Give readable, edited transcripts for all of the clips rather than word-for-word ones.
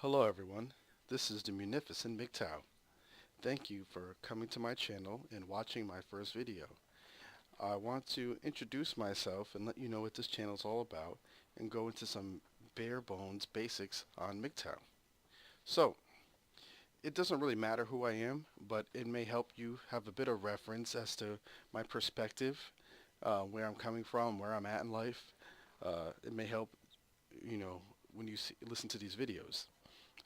Hello everyone, this is the munificent MGTOW. Thank you for coming to my channel and watching my first video. I want to introduce myself and let you know what this channel is all about and go into some bare bones basics on MGTOW. So, it doesn't really matter who I am, but it may help you have a bit of reference as to my perspective, where I'm coming from, where I'm at in life. It may help, you know, when you listen to these videos.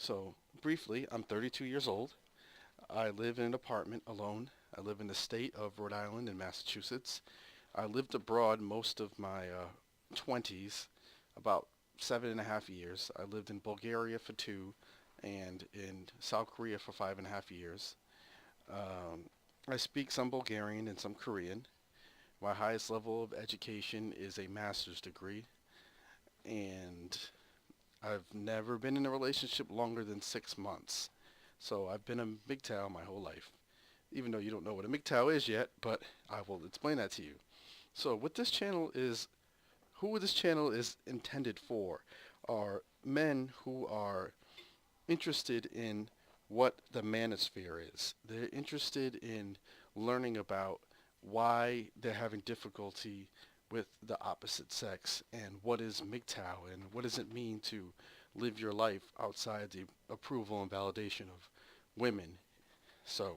So, briefly, I'm 32 years old. I live in an apartment alone. I live in the state of Rhode Island and Massachusetts. I lived abroad most of my 20s, about 7.5 years. I lived in Bulgaria for 2 and in South Korea for 5.5 years. Um, I speak some Bulgarian and some Korean. My highest level of education is a master's degree, and I've never been in a relationship longer than 6 months. So I've been a MGTOW my whole life. Even though you don't know what a MGTOW is yet, but I will explain that to you. So what this channel is, who this channel is intended for are men who are interested in what the manosphere is. They're interested in learning about why they're having difficulty with the opposite sex and what is MGTOW and what does it mean to live your life outside the approval and validation of women. So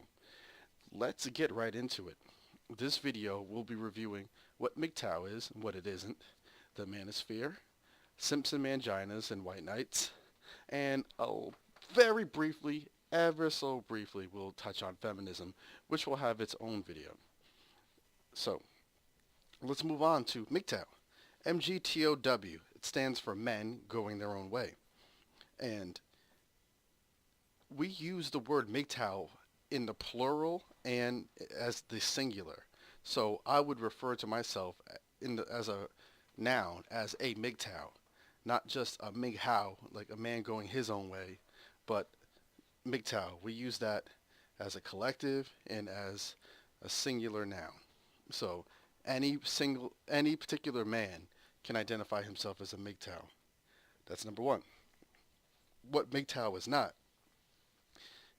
let's get right into it. This video will be reviewing what MGTOW is and what it isn't, the manosphere, Simpson manginas and white knights, and I'll very briefly, ever so briefly, we'll touch on feminism, which will have its own video. So let's move on to MGTOW. MGTOW. It stands for men going their own way. And we use the word MGTOW in the plural and as the singular. So I would refer to myself as a noun as a MGTOW, not just a MGHOW, like a man going his own way, but MGTOW. We use that as a collective and as a singular noun. So any particular man can identify himself as a MGTOW. That's number one. What MGTOW is not.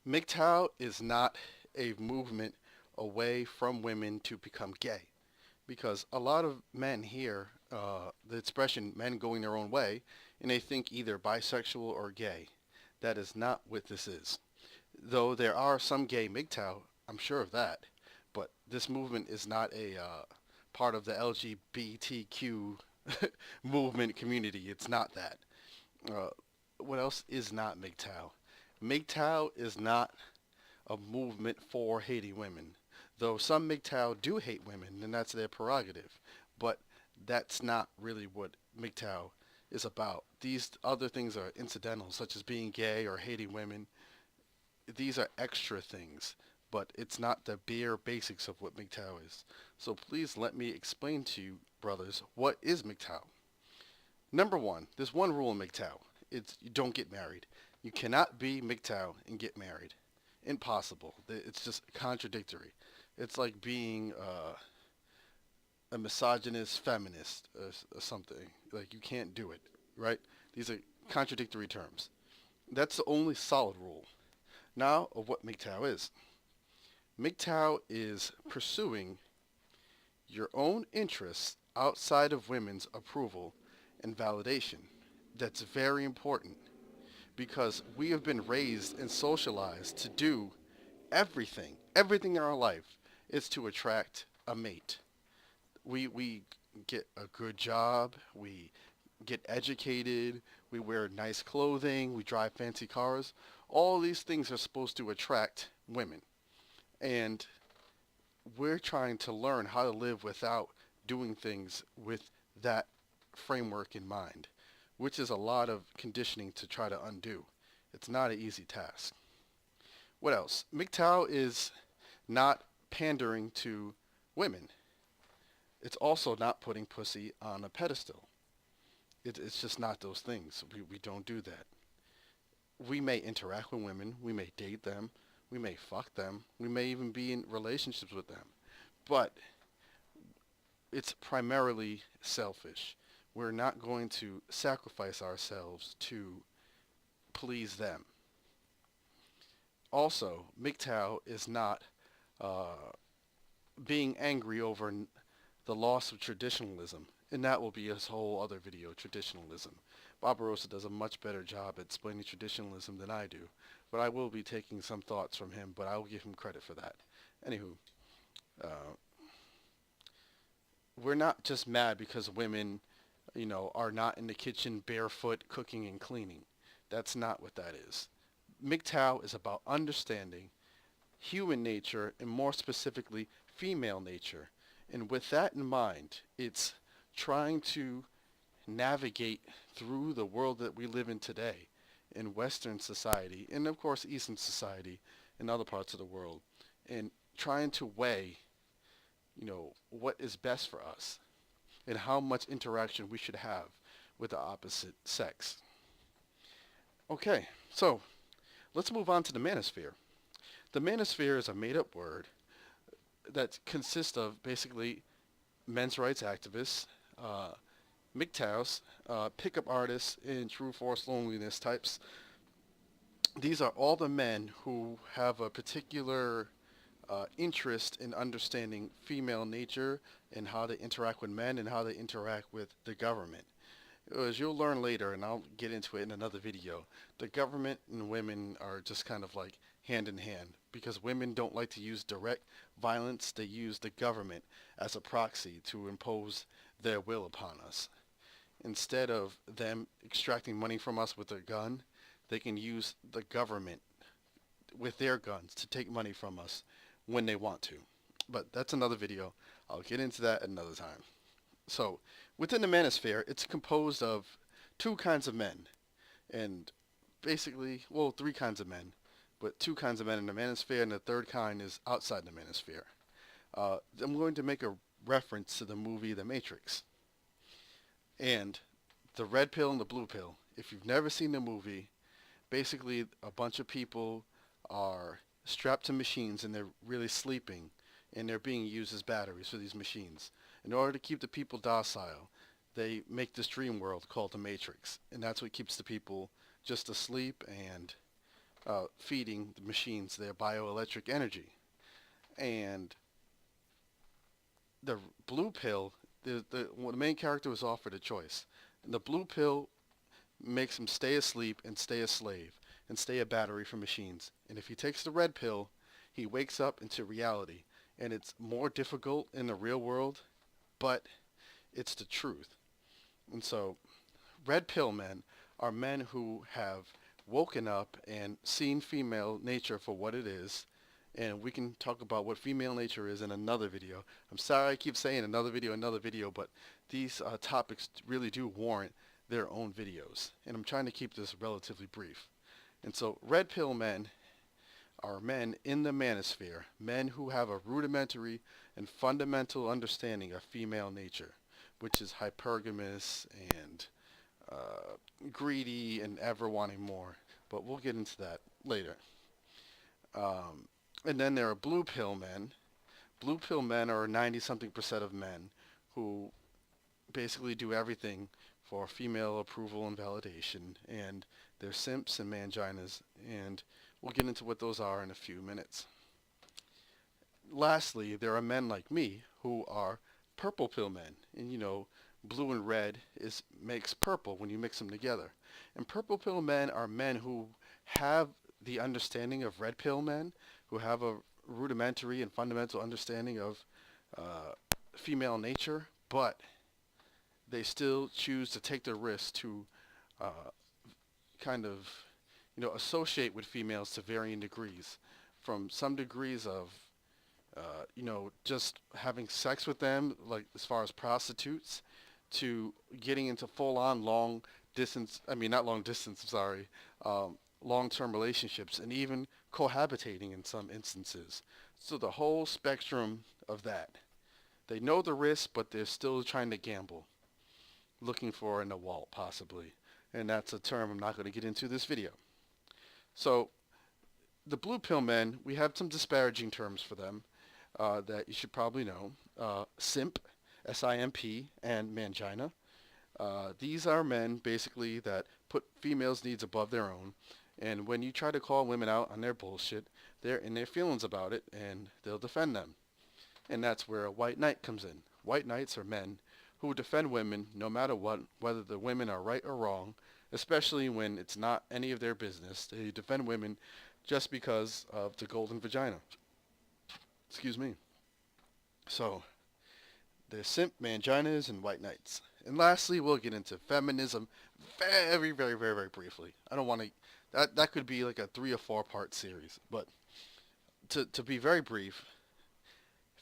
MGTOW is not a movement away from women to become gay, because a lot of men hear the expression men going their own way and they think either bisexual or gay. That is not what this is. Though there are some gay MGTOW, I'm sure of that, but this movement is not a part of the LGBTQ movement community. It's not that. What else is not MGTOW? MGTOW is not a movement for hating women. Though some MGTOW do hate women, and that's their prerogative. But that's not really what MGTOW is about. These other things are incidental, such as being gay or hating women. These are extra things, but it's not the bare basics of what MGTOW is. So please let me explain to you, brothers, what is MGTOW. Number one, there's one rule in MGTOW. It's you don't get married. You cannot be MGTOW and get married. Impossible. It's just contradictory. It's like being a misogynist feminist or something. Like you can't do it, right? These are contradictory terms. That's the only solid rule. Now of what MGTOW is. MGTOW is pursuing your own interests outside of women's approval and validation. That's very important because we have been raised and socialized to do everything. Everything in our life is to attract a mate. We get a good job, we get educated, we wear nice clothing, we drive fancy cars. All these things are supposed to attract women. And we're trying to learn how to live without doing things with that framework in mind, which is a lot of conditioning to try to undo. It's not an easy task. What else? MGTOW is not pandering to women. It's also not putting pussy on a pedestal. It's just not those things. We don't do that. We may interact with women. We may date them. We may fuck them. We may even be in relationships with them. But it's primarily selfish. We're not going to sacrifice ourselves to please them. Also, MGTOW is not being angry over the loss of traditionalism, and that will be his whole other video, traditionalism. Barbarossa does a much better job at explaining traditionalism than I do, but I will be taking some thoughts from him, but I will give him credit for that. Anywho, uh, we're not just mad because women, are not in the kitchen barefoot cooking and cleaning. That's not what that is. MGTOW is about understanding human nature, and more specifically, female nature. And with that in mind, it's trying to navigate through the world that we live in today in Western society, and of course Eastern society and other parts of the world, and trying to weigh, what is best for us and how much interaction we should have with the opposite sex. Okay, so let's move on to the manosphere. The manosphere is a made-up word that consists of basically men's rights activists, MGTOWs, pickup artists, and true forced loneliness types. These are all the men who have a particular interest in understanding female nature and how they interact with men and how they interact with the government. As you'll learn later, and I'll get into it in another video, the government and women are just kind of like hand in hand, because women don't like to use direct violence. They use the government as a proxy to impose their will upon us. Instead of them extracting money from us with a gun, they can use the government with their guns to take money from us when they want to. But that's another video. I'll get into that another time. So, within the manosphere, it's composed of two kinds of men, and basically, well, three kinds of men, but two kinds of men in the manosphere, and the third kind is outside the manosphere. I'm going to make a reference to the movie The Matrix, and the red pill and the blue pill. If you've never seen the movie, basically a bunch of people are strapped to machines and they're really sleeping, and they're being used as batteries for these machines. In order to keep the people docile, they make this dream world called the Matrix, and that's what keeps the people just asleep and feeding the machines their bioelectric energy. And the blue pill, the main character was offered a choice. And the blue pill makes him stay asleep and stay a slave and stay a battery for machines. And if he takes the red pill, he wakes up into reality. And it's more difficult in the real world, but it's the truth. And so, red pill men are men who have woken up and seen female nature for what it is. And we can talk about what female nature is in another video. I'm sorry I keep saying another video, but these topics really do warrant their own videos. And I'm trying to keep this relatively brief. And so, red pill men are men in the manosphere, men who have a rudimentary and fundamental understanding of female nature, which is hypergamous and greedy and ever wanting more. But we'll get into that later. And then there are blue pill men. Blue pill men are 90-something% of men who basically do everything for female approval and validation, and they're simps and manginas, and we'll get into what those are in a few minutes. Lastly, there are men like me who are purple pill men, and blue and red makes purple when you mix them together. And purple pill men are men who have the understanding of red pill men, who have a rudimentary and fundamental understanding of female nature, but they still choose to take the risk to kind of, associate with females to varying degrees, from some degrees of, just having sex with them, like as far as prostitutes, to getting into full-on long-term relationships, and even cohabitating in some instances. So the whole spectrum of that. They know the risk, but they're still trying to gamble, looking for a Nawalt, possibly. And that's a term I'm not going to get into this video. So the blue pill men, we have some disparaging terms for them that you should probably know. Simp, S-I-M-P, and mangina. These are men basically that put females' needs above their own. And when you try to call women out on their bullshit, they're in their feelings about it and they'll defend them. And that's where a white knight comes in. White knights are men who defend women no matter what, whether the women are right or wrong, especially when it's not any of their business. They defend women just because of the golden vagina. Excuse me. So, there's simp manginas and white knights. And lastly, we'll get into feminism very, very, very, very briefly. I don't want to, that could be like a 3 or 4 part series. But to be very brief,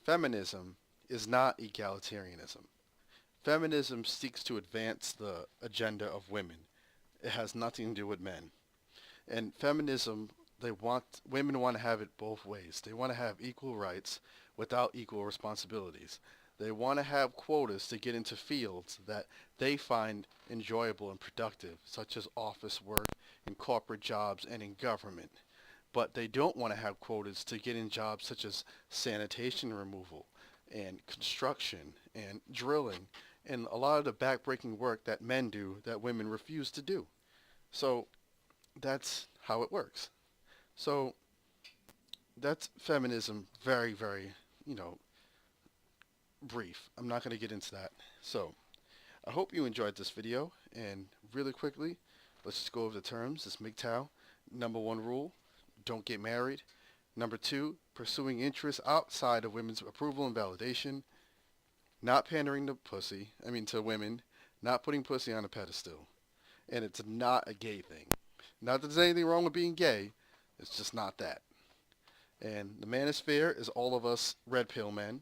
feminism is not egalitarianism. Feminism seeks to advance the agenda of women. It has nothing to do with men. And feminism, women want to have it both ways. They want to have equal rights without equal responsibilities. They want to have quotas to get into fields that they find enjoyable and productive, such as office work, in corporate jobs, and in government. But they don't want to have quotas to get in jobs such as sanitation removal and construction and drilling and a lot of the backbreaking work that men do that women refuse to do. So that's how it works. So that's feminism, very, very, brief. I'm not going to get into that. So I hope you enjoyed this video. And really quickly, let's just go over the terms. This MGTOW. Number 1 rule, don't get married. Number 2, pursuing interests outside of women's approval and validation. Not pandering to women. Not putting pussy on a pedestal. And it's not a gay thing. Not that there's anything wrong with being gay. It's just not that. And the manosphere is all of us red pill men.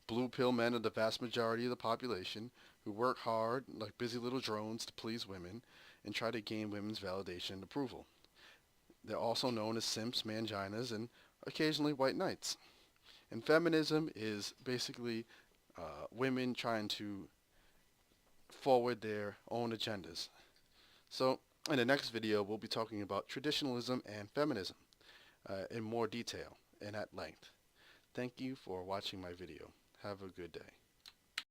Blue pill men are the vast majority of the population who work hard like busy little drones to please women and try to gain women's validation and approval. They're also known as simps, manginas, and occasionally white knights. And feminism is basically women trying to forward their own agendas. So in the next video, we'll be talking about traditionalism and feminism in more detail and at length. Thank you for watching my video. Have a good day.